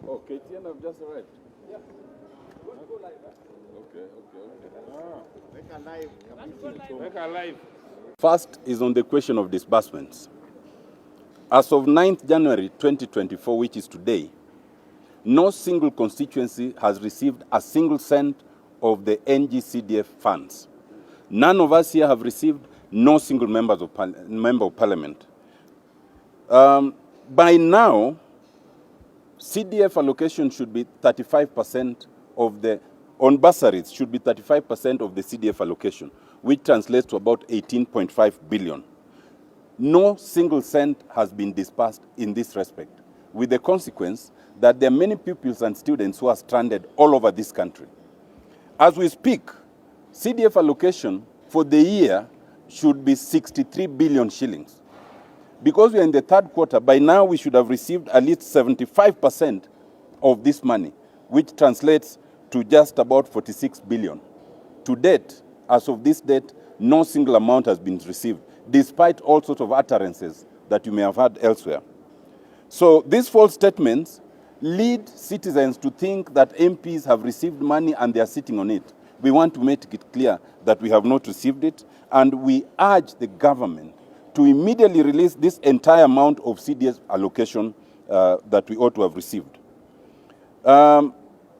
Okay, Tiana have just arrived. Yeah. Okay. Make a live. First is on the question of disbursements. As of 9th January 2024, which is today, no single constituency has received a single cent of the NG CDF funds. None of us here have received no single member of parliament. By now, CDF allocation should be 35% of the, on bursaries, should be 35% of the CDF allocation, which translates to about 18.5 billion. No single cent has been disbursed in this respect, with the consequence that there are many pupils and students who are stranded all over this country. As we speak, CDF allocation for the year should be 63 billion shillings. Because we are in the third quarter, by now we should have received at least 75% of this money, which translates to just about 46 billion. To date, as of this date, no single amount has been received, despite all sorts of utterances that you may have heard elsewhere. So these false statements lead citizens to think that MPs have received money and they are sitting on it. We want to make it clear that we have not received it, and we urge the government to immediately release this entire amount of CDF allocation that we ought to have received.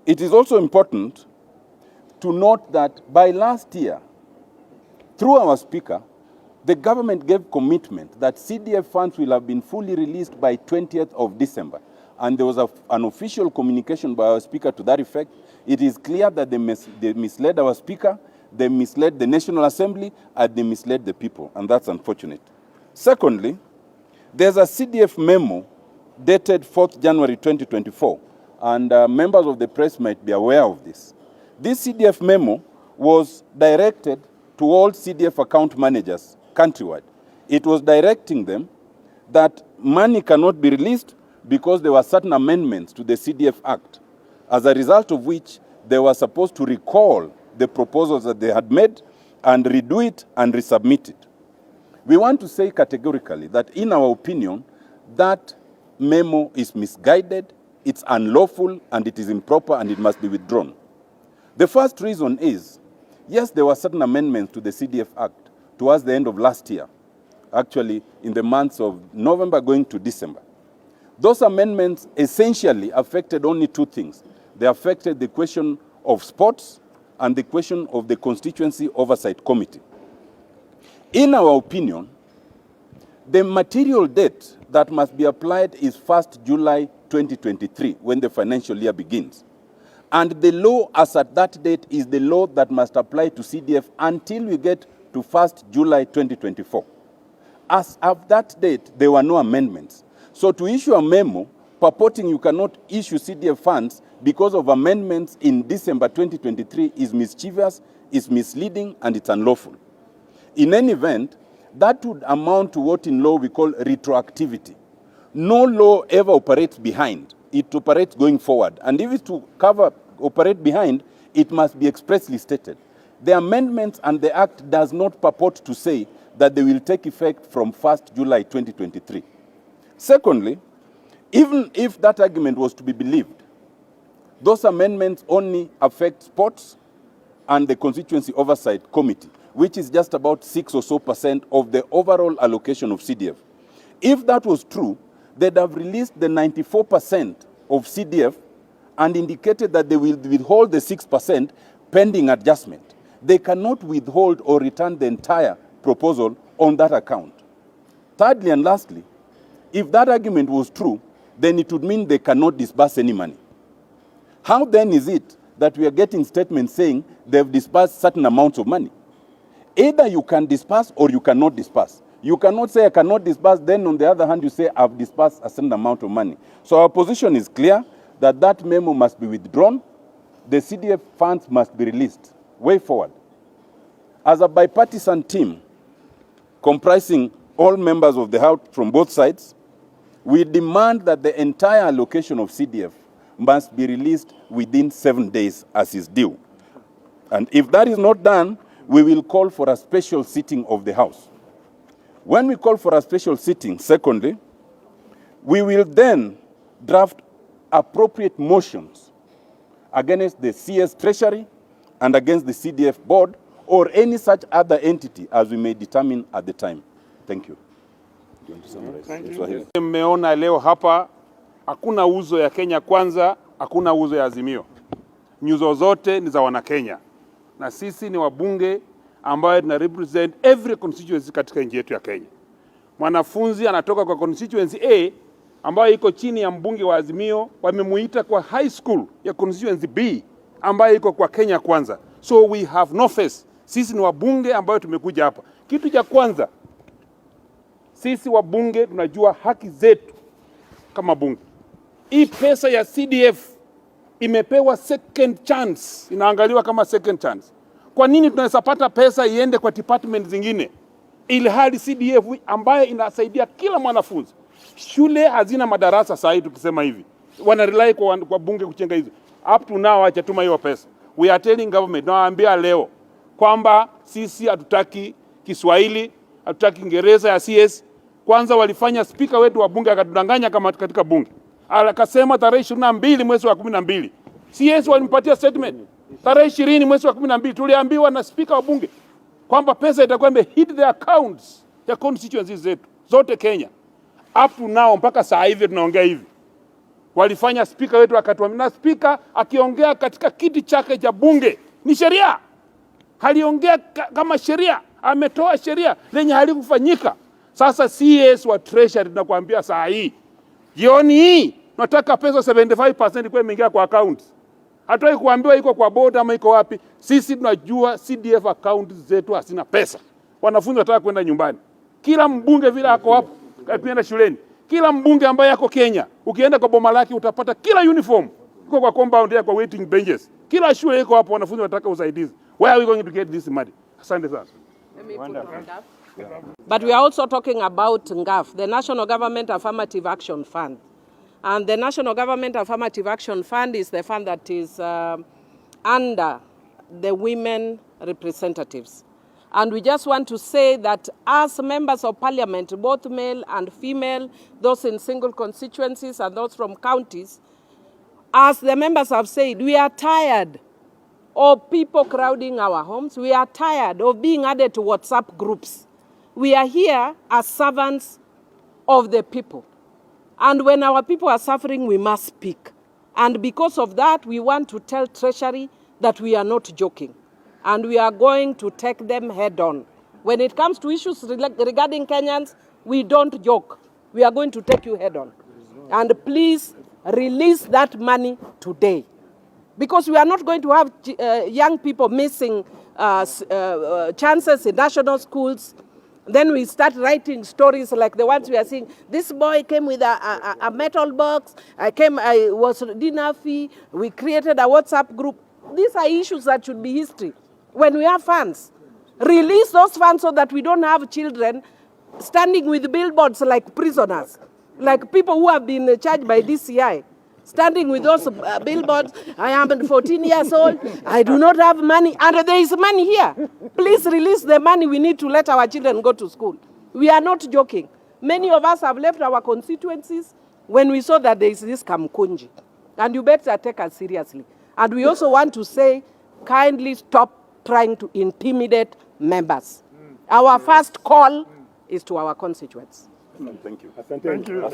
It is also important to note that by last year, through our speaker, the government gave commitment that CDF funds will have been fully released by 20th of December. And there was an official communication by our speaker to that effect. It is clear that they misled our speaker, they misled the National Assembly, and they misled the people, and that's unfortunate. Secondly, there's a CDF memo dated 4th January 2024, and members of the press might be aware of this. This CDF memo was directed to all CDF account managers countrywide. It was directing them that money cannot be released because there were certain amendments to the CDF Act, as a result of which they were supposed to recall the proposals that they had made and redo it and resubmit it. We want to say categorically that, in our opinion, that memo is misguided, it's unlawful, and it is improper, and it must be withdrawn. The first reason is, yes, there were certain amendments to the CDF Act towards the end of last year, actually in the months of November going to December. Those amendments essentially affected only two things. They affected the question of sports and the question of the Constituency Oversight Committee. In our opinion, the material date that must be applied is 1st July 2023, when the financial year begins. And the law as at that date is the law that must apply to CDF until we get to 1st July 2024. As of that date, there were no amendments. So to issue a memo purporting you cannot issue CDF funds because of amendments in December 2023 is mischievous, is misleading, and it's unlawful. In any event, that would amount to what in law we call retroactivity. No law ever operates behind. It operates going forward. And if it's to operate behind, it must be expressly stated. The amendments and the Act does not purport to say that they will take effect from 1st July 2023. Secondly, even if that argument was to be believed, those amendments only affect sports and the Constituency Oversight Committee, which is just about 6% or so of the overall allocation of CDF. If that was true, they'd have released the 94% of CDF and indicated that they will withhold the 6% pending adjustment. They cannot withhold or return the entire proposal on that account. Thirdly and lastly, if that argument was true, then it would mean they cannot disburse any money. How then is it that we are getting statements saying they've disbursed certain amounts of money? Either you can disburse or you cannot disburse. You cannot say I cannot disburse, then on the other hand you say I've disbursed a certain amount of money. So our position is clear that that memo must be withdrawn. The CDF funds must be released. Way forward. As a bipartisan team comprising all members of the House from both sides, we demand that the entire allocation of CDF must be released within 7 days as is due. And if that is not done, we will call for a special sitting of the House. When we call for a special sitting, secondly, We will then draft appropriate motions against the CS Treasury and against the CDF board or any such other entity as we may determine at the time. Thank you. Do you want to summarize? Thank you. Mmeona leo hapa hakuna uzo ya Kenya Kwanza, hakuna uzo ya Azimio. Nyuzo zote ni za Wanakenya. Na sisi ni wabunge ambao tuna represent every constituency katika nchi yetu ya Kenya. Mwanafunzi anatoka kwa constituency A ambayo iko chini ya mbunge wa Azimio, wamemuita kwa high school ya constituency B ambayo iko kwa Kenya Kwanza. So we have no face. Sisi ni wabunge ambao tumekuja hapa. Kitu cha kwanza, sisi wabunge tunajua haki zetu kama bunge. Hii pesa ya CDF imepewa second chance, inaangaliwa kama second chance. Kwa nini tunaweza pata pesa iende kwa department zingine, ili hali CDF ambayo inasaidia kila mwanafunzi? Shule hazina madarasa saa hii, tukisema hivi wana rely kwa bunge kuchenga hizo. Up to now hajatuma hiyo pesa. We are telling government, nawaambia leo kwamba sisi hatutaki Kiswahili, hatutaki Kiingereza ya CS. Kwanza walifanya speaker wetu wa bunge akatudanganya kama katika bunge. Akasema tarehe 22 mwezi wa 12. CS walimpatia statement tarehe 20 mwezi wa 12. Tuliambiwa na speaker wa bunge kwamba pesa itakuwa hit the accounts ya constituencies zetu zote Kenya. Up to now mpaka saa hivi tunaongea hivi. Walifanya speaker wetu akatuambia, na speaker akiongea katika kiti chake cha bunge ni sheria. Haliongea kama sheria, ametoa sheria lenye halikufanyika. Sasa CS wa Treasury tunakuambia saa hii, jioni hii tunataka pesa 75% kwa imeingia kwa account. Hatoi kuambiwa iko kwa board ama iko wapi. Sisi tunajua CDF account zetu hasina pesa. Wanafunzi wataka kwenda nyumbani. Kila mbunge vile ako hapo akienda shuleni. Kila mbunge ambaye yako Kenya, ukienda kwa boma lake utapata kila uniform iko kwa compound ya kwa waiting benches. Kila shule iko hapo, wanafunzi wataka usaidizi. Where are we going to get this money? Asante sana. But we are also talking about NGAF, the National Government Affirmative Action Fund. And the National Government Affirmative Action Fund is the fund that is under the women representatives. And we just want to say that as members of parliament, both male and female, those in single constituencies and those from counties, as the members have said, we are tired of people crowding our homes. We are tired of being added to WhatsApp groups. We are here as servants of the people. And when our people are suffering, we must speak. And because of that, we want to tell Treasury that we are not joking. And we are going to take them head on. When it comes to issues regarding Kenyans, we don't joke. We are going to take you head on. And please release that money today. Because we are not going to have young people missing chances in national schools. Then we start writing stories like the ones we are seeing. This boy came with a metal box. I was dinner fee. We created a WhatsApp group. These are issues that should be history. When we have funds, release those funds so that we don't have children standing with billboards like prisoners, like people who have been charged by DCI, standing with those billboards. I am 14 years old. I do not have money. And there is money here. Please release the money. We need to let our children go to school. We are not joking. Many of us have left our constituencies when we saw that there is this Kamkunji. And you better take us seriously. And we also want to say, kindly stop trying to intimidate members. Our first call is to our constituents. Thank you. Thank you.